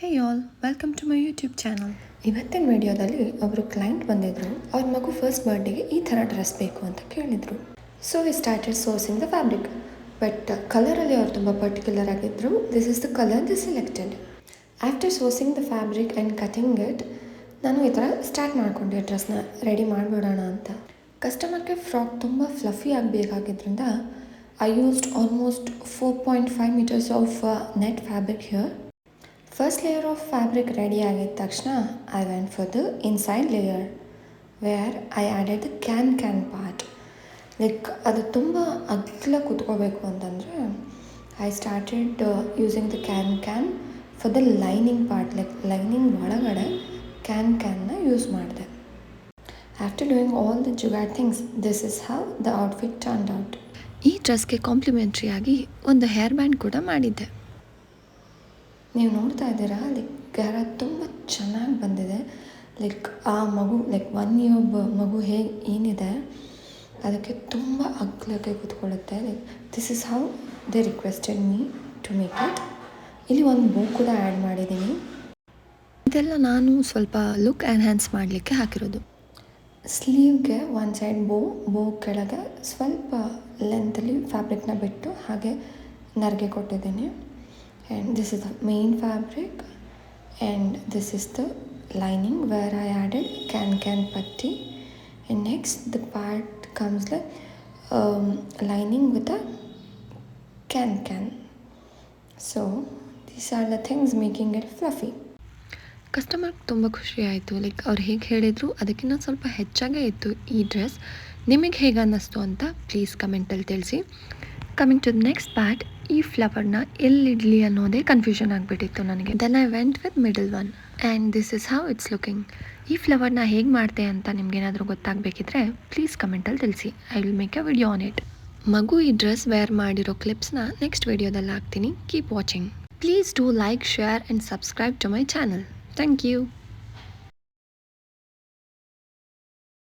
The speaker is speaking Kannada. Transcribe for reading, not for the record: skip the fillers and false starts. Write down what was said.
Hey y'all, welcome to my YouTube channel. ಇವತ್ತಿನ ವಿಡಿಯೋದಲ್ಲಿ ಒಬ್ಬರು ಕ್ಲೈಂಟ್ ಬಂದಿದ್ದರು. ಅವ್ರ ಮಗು ಫಸ್ಟ್ ಬರ್ಡೇಗೆ ಈ ಥರ ಡ್ರೆಸ್ ಬೇಕು ಅಂತ ಕೇಳಿದರು. So we started sourcing the fabric. But ಕಲರಲ್ಲಿ ಅವ್ರು ತುಂಬ ಪರ್ಟಿಕ್ಯುಲರ್ ಆಗಿದ್ದರು. This is the colour the selected. After sourcing the fabric and cutting it, ನಾನು ಈ ಥರ ಸ್ಟಾರ್ಟ್ ಮಾಡಿಕೊಂಡೆ ಡ್ರೆಸ್ನ ರೆಡಿ ಮಾಡಿಬಿಡೋಣ ಅಂತ. ಕಸ್ಟಮರ್ಗೆ ಫ್ರಾಕ್ ತುಂಬ ಫ್ಲಫಿ ಆಗಬೇಕಾಗಿದ್ದರಿಂದ I used almost 4.5 meters of net fabric here. First layer of fabric ready ಆಗಿದ ತಕ್ಷಣ I went for the inside layer where I added the can part. Like ಅದು ತುಂಬ ಅಗಲ ಕೂತ್ಕೋಬೇಕು ಅಂತಂದರೆ I started using the can for the lining part. Like lining ಒಳಗಡೆ ಕ್ಯಾನ್ನ ಯೂಸ್ ಮಾಡಿದೆ. After doing all the jugaad things, this is how the outfit turned out. ಈ ಡ್ರೆಸ್ಗೆ ಕಾಂಪ್ಲಿಮೆಂಟ್ರಿ ಆಗಿ ಒಂದು ಹೇರ್ ಬ್ಯಾಂಡ್ ಕೂಡ ಮಾಡಿದ್ದೆ. ನೀವು ನೋಡ್ತಾ ಇದ್ದೀರಾ, ಲೈಕ್ ಯಾರ ತುಂಬ ಚೆನ್ನಾಗಿ ಬಂದಿದೆ. ಲೈಕ್ ಆ ಮಗು, ಲೈಕ್ 1 year ಮಗು ಹೇಗೆ ಏನಿದೆ ಅದಕ್ಕೆ ತುಂಬ ಅಗ್ಲಕ್ಕೆ ಕೂತ್ಕೊಳ್ಳುತ್ತೆ. Like this is how they requested me to make it. ಇಲ್ಲಿ ಒಂದು ಬೋ ಕೂಡ ಆ್ಯಡ್ ಮಾಡಿದ್ದೀನಿ. ಇದೆಲ್ಲ ನಾನು ಸ್ವಲ್ಪ ಲುಕ್ ಎನ್ಹ್ಯಾನ್ಸ್ ಮಾಡಲಿಕ್ಕೆ ಹಾಕಿರೋದು. ಸ್ಲೀವ್ಗೆ ಒಂದು ಸೈಡ್ ಬೋ ಕೆಳಗೆ ಸ್ವಲ್ಪ ಲೆಂತಲ್ಲಿ ಫ್ಯಾಬ್ರಿಕ್ನ ಬಿಟ್ಟು ಹಾಗೆ ನರ್ಗೆ ಕೊಟ್ಟಿದ್ದೀನಿ. And this is the main fabric, and this is the lining where I added can patti. And next the part comes like lining with a can. So these are the things making it fluffy. ಕಸ್ಟಮರ್ಗೆ ತುಂಬ ಖುಷಿ ಆಯಿತು. ಲೈಕ್ ಅವ್ರು ಹೇಗೆ ಹೇಳಿದರು ಅದಕ್ಕಿಂತ ಸ್ವಲ್ಪ ಹೆಚ್ಚಾಗೇ ಇತ್ತು ಈ ಡ್ರೆಸ್. ನಿಮಗೆ ಹೇಗೆ ಅನ್ನಿಸ್ತು ಅಂತ ಪ್ಲೀಸ್ ಕಮೆಂಟಲ್ಲಿ ತಿಳಿಸಿ. Coming to the next part, ಈ ಫ್ಲವರ್ನ ಎಲ್ಲಿಡಲಿ ಅನ್ನೋದೇ ಕನ್ಫ್ಯೂಷನ್ ಆಗಿಬಿಟ್ಟಿತ್ತು ನನಗೆ. Then I went with middle one and this is how it's looking. ಈ ಫ್ಲವರ್ನ ಹೇಗೆ ಮಾಡ್ತೆ ಅಂತ ನಿಮ್ಗೇನಾದರೂ ಗೊತ್ತಾಗಬೇಕಿದ್ರೆ ಪ್ಲೀಸ್ ಕಮೆಂಟಲ್ಲಿ ತಿಳಿಸಿ. I will make a video on it. ಮಗು ಈ ಡ್ರೆಸ್ ವೇರ್ ಮಾಡಿರೋ ಕ್ಲಿಪ್ಸ್ನ ನೆಕ್ಸ್ಟ್ ವಿಡಿಯೋದಲ್ಲಿ ಹಾಕ್ತೀನಿ. Keep watching. Please do like, share and subscribe to my channel. Thank you.